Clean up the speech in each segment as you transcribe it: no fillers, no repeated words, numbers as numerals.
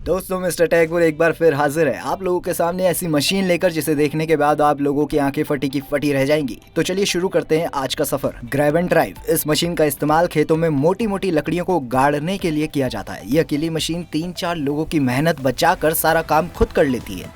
दोस्तों, मिस्टर टैगपुर एक बार फिर हाजिर है आप लोगों के सामने ऐसी मशीन लेकर जिसे देखने के बाद आप लोगों की आंखें फटी की फटी रह जाएंगी। तो चलिए शुरू करते हैं आज का सफर। Grab and drive. इस मशीन का इस्तेमाल खेतों में मोटी मोटी लकड़ियों को गाड़ने के लिए किया जाता है। यह अकेली मशीन 3-4 लोगों की मेहनत बचाकर सारा काम खुद कर लेती है।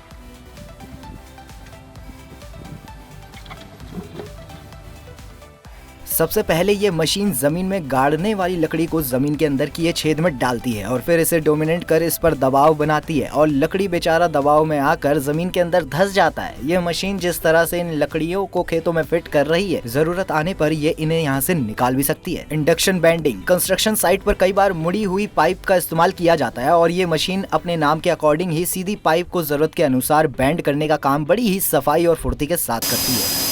सबसे पहले ये मशीन जमीन में गाड़ने वाली लकड़ी को जमीन के अंदर की छेद में डालती है और फिर इसे डोमिनेट कर इस पर दबाव बनाती है और लकड़ी बेचारा दबाव में आकर जमीन के अंदर धंस जाता है। यह मशीन जिस तरह से इन लकड़ियों को खेतों में फिट कर रही है, जरूरत आने पर ये इन्हें यहाँ से निकाल भी सकती है। Induction bending. कंस्ट्रक्शन साइट पर कई बार मुड़ी हुई पाइप का इस्तेमाल किया जाता है और ये मशीन अपने नाम के अकॉर्डिंग ही सीधी पाइप को जरूरत के अनुसार बैंड करने का काम बड़ी ही सफाई और फुर्ती के साथ करती है।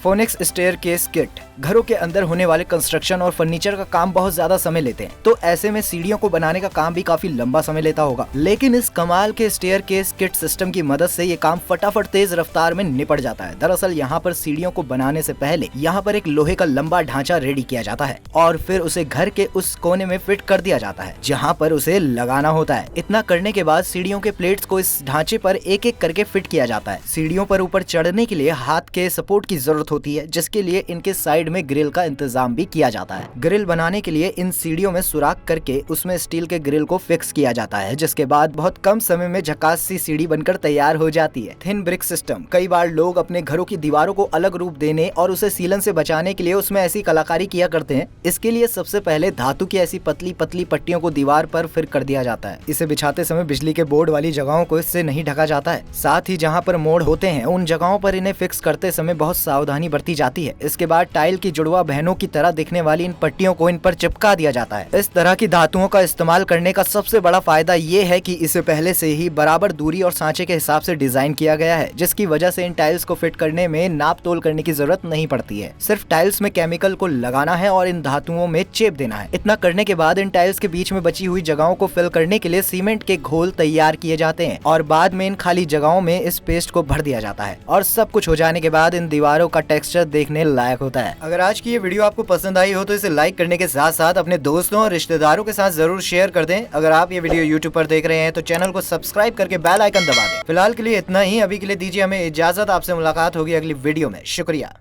Phoenix staircase kit. घरों के अंदर होने वाले कंस्ट्रक्शन और फर्नीचर का काम बहुत ज्यादा समय लेते हैं, तो ऐसे में सीढ़ियों को बनाने का काम भी काफी लंबा समय लेता होगा। लेकिन इस कमाल के स्टेयरकेस किट सिस्टम की मदद से ये काम फटाफट तेज रफ्तार में निपट जाता है। दरअसल यहाँ पर सीढ़ियों को बनाने से पहले यहाँ पर एक लोहे का लंबा ढांचा रेडी किया जाता है और फिर उसे घर के उस कोने में फिट कर दिया जाता है जहाँ पर उसे लगाना होता है। इतना करने के बाद सीढ़ियों के प्लेट्स को इस ढांचे पर एक एक करके फिट किया जाता है। सीढ़ियों पर ऊपर चढ़ने के लिए हाथ के सपोर्ट की जरूरत होती है, जिसके लिए इनके साइड में ग्रिल का इंतजाम भी किया जाता है। ग्रिल बनाने के लिए इन सीढ़ियों में सुराख करके उसमें स्टील के ग्रिल को फिक्स किया जाता है, जिसके बाद बहुत कम समय में झकास सी सीढ़ी बनकर तैयार हो जाती है। Thin brick system. कई बार लोग अपने घरों की दीवारों को अलग रूप देने और उसे सीलन से बचाने के लिए उसमें ऐसी कलाकारी किया करते हैं। इसके लिए सबसे पहले धातु की ऐसी पतली पतली पट्टियों को दीवार पर फिर कर दिया जाता है। इसे बिछाते समय बिजली के बोर्ड वाली जगहों को इससे नहीं ढका जाता है। साथ ही जहाँ पर मोड़ होते हैं उन जगहों पर इन्हें फिक्स करते समय बहुत सावधानी बरती जाती है। इसके बाद टाइल की जुड़वा बहनों की तरह दिखने वाली इन पट्टियों को इन पर चिपका दिया जाता है। इस तरह की धातुओं का इस्तेमाल करने का सबसे बड़ा फायदा ये है कि इसे पहले से ही बराबर दूरी और सांचे के हिसाब से डिजाइन किया गया है, जिसकी वजह से इन टाइल्स को फिट करने में नाप तोल करने की जरूरत नहीं पड़ती है। सिर्फ टाइल्स में केमिकल को लगाना है और इन धातुओं में चेप देना है। इतना करने के बाद इन टाइल्स के बीच में बची हुई जगहों को फिल करने के लिए सीमेंट के घोल तैयार किए जाते हैं और बाद में इन खाली जगहों में इस पेस्ट को भर दिया जाता है और सब कुछ हो जाने के बाद इन दीवारों का टेक्सचर देखने लायक होता है। अगर आज की ये वीडियो आपको पसंद आई हो तो इसे लाइक करने के साथ साथ अपने दोस्तों और रिश्तेदारों के साथ जरूर शेयर कर दें। अगर आप ये वीडियो YouTube पर देख रहे हैं तो चैनल को सब्सक्राइब करके बेल आइकन दबा दें। फिलहाल के लिए इतना ही। अभी के लिए दीजिए हमें इजाजत। आपसे मुलाकात होगी अगली वीडियो में। शुक्रिया।